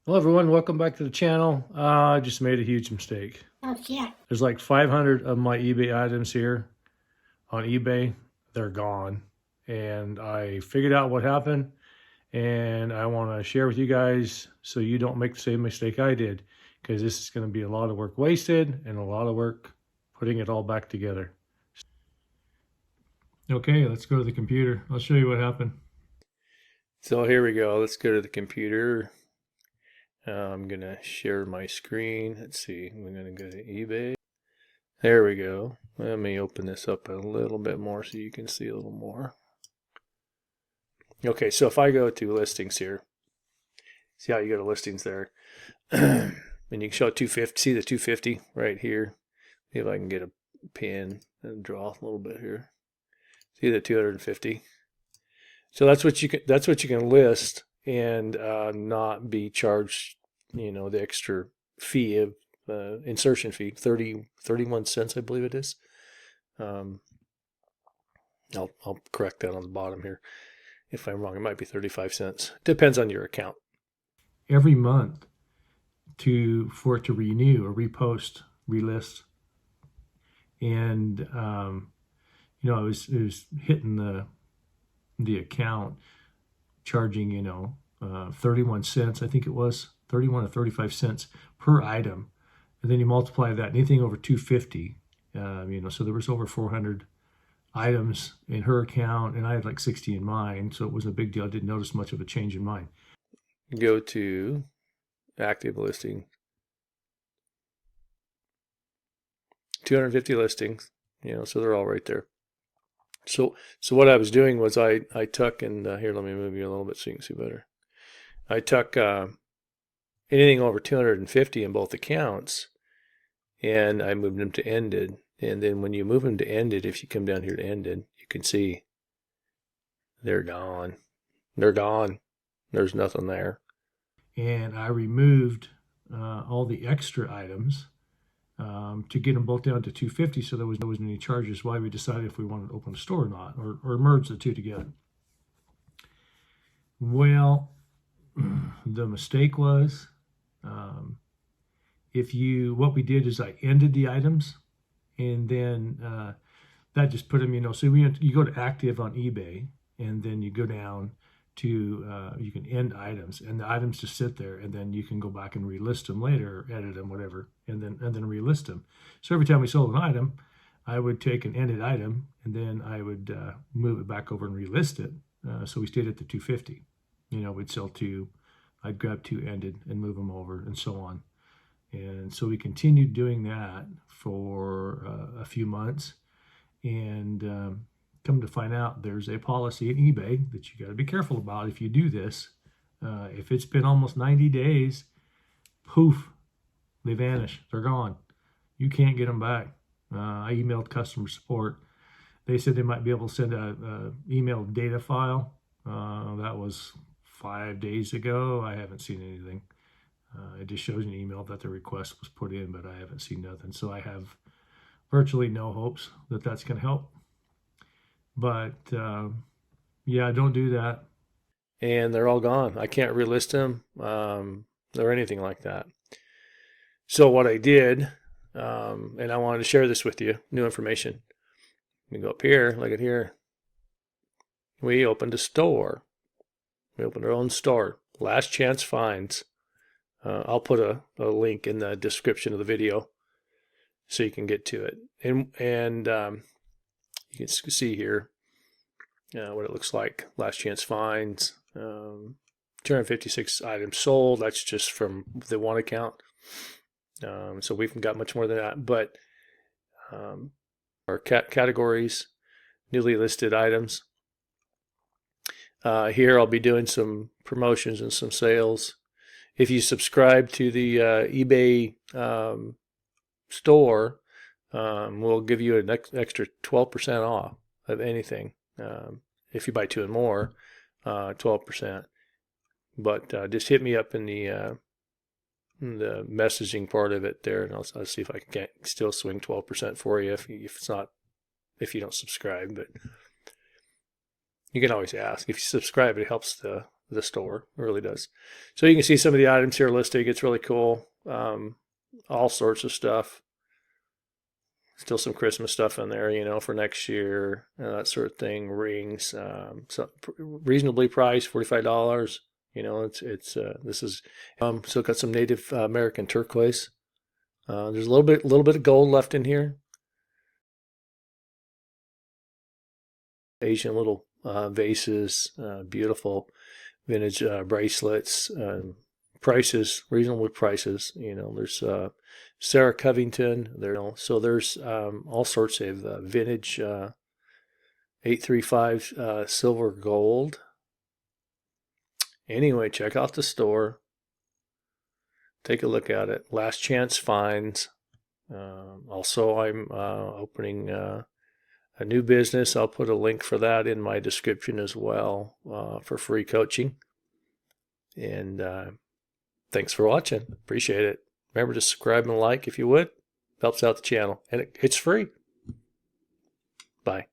Hello everyone, welcome back to the channel. I just made a huge mistake. Oh, yeah. There's like 500 of my eBay items here on eBay. They're gone. And I figured out what happened and I want to share with you guys so you don't make the same mistake I did, because this is going to be a lot of work wasted and a lot of work putting it all back together. Okay, let's go to the computer. I'll show you what happened. So here we go. Let's go to the computer. I'm going to share my screen. Let's see. We're going to go to eBay. There we go. Let me open this up a little bit more so you can see a little more. Okay, so if I go to listings here, see how you go to listings there. And you can show 250. See the 250 right here? See if I can get a pen and draw a little bit here. See the 250. So that's what you can list and not be charged, the extra fee of insertion fee, 31 cents, I believe it is. I'll correct that on the bottom here if I'm wrong. It might be 35 cents. Depends on your account. Every month for it to renew or repost, relist, and it was hitting the account charging 31 cents. I think it was 31 or 35 cents per item, and then you multiply that, anything over 250, so there was over 400 items in her account and I had like 60 in mine, so it wasn't a big deal. I didn't notice much of a change in mine. Go to active listing, 250 listings, so they're all right there. So what I was doing was I took, and here, let me move you a little bit so you can see better. I took anything over 250 in both accounts, and I moved them to ended. And then when you move them to ended, if you come down here to ended, you can see they're gone. They're gone. There's nothing there. And I removed all the extra items to get them both down to 250, so there wasn't any charges. Why we decided if we wanted to open a store or not, or merge the two together. Well, the mistake was what we did is I ended the items, and then that just put them, so you go to active on eBay, and then you go down to you can end items, and the items just sit there, and then you can go back and relist them later, edit them, whatever, and then relist them. So every time we sold an item, I would take an ended item, and then I would move it back over and relist it. So we stayed at the 250. We'd sell two, I'd grab two ended and move them over, and so on. And so we continued doing that for a few months, and come to find out there's a policy in eBay that you got to be careful about if you do this. If it's been almost 90 days, poof, they vanish. They're gone. You can't get them back. I emailed customer support. They said they might be able to send a email data file. That was 5 days ago. I haven't seen anything. It just shows an email that the request was put in, but I haven't seen nothing. So I have virtually no hopes that that's going to help. But yeah, don't do that. And they're all gone. I can't relist them or anything like that. So what I did, and I wanted to share this with you, new information. You go up here, look at here. We opened a store. We opened our own store. Last Chance Finds. I'll put a link in the description of the video so you can get to it. And you can see here what it looks like. Last Chance Finds. 256 items sold. That's just from the one account. So we've got much more than that. But our categories, newly listed items. Here I'll be doing some promotions and some sales. If you subscribe to the eBay store, we'll give you an extra 12% off of anything. If you buy two and more, 12%. But just hit me up in the messaging part of it there, and I'll see if I can still swing 12% for you if you don't subscribe. But you can always ask. If you subscribe, it helps the the store. It really does. So you can see some of the items here listed. It's really cool. All sorts of stuff. Still some Christmas stuff in there, for next year, that sort of thing. Rings, so reasonably priced, $45. This is so got some Native American turquoise. There's a little bit of gold left in here. Asian little vases, beautiful vintage bracelets. Prices, reasonable prices. There's Sarah Covington. There's all sorts of vintage 835 silver gold. Anyway, check out the store. Take a look at it. Last chance finds. Also, I'm opening a new business. I'll put a link for that in my description as well for free coaching. And thanks for watching. Appreciate it. Remember to subscribe and like if you would. Helps out the channel. And it's free. Bye.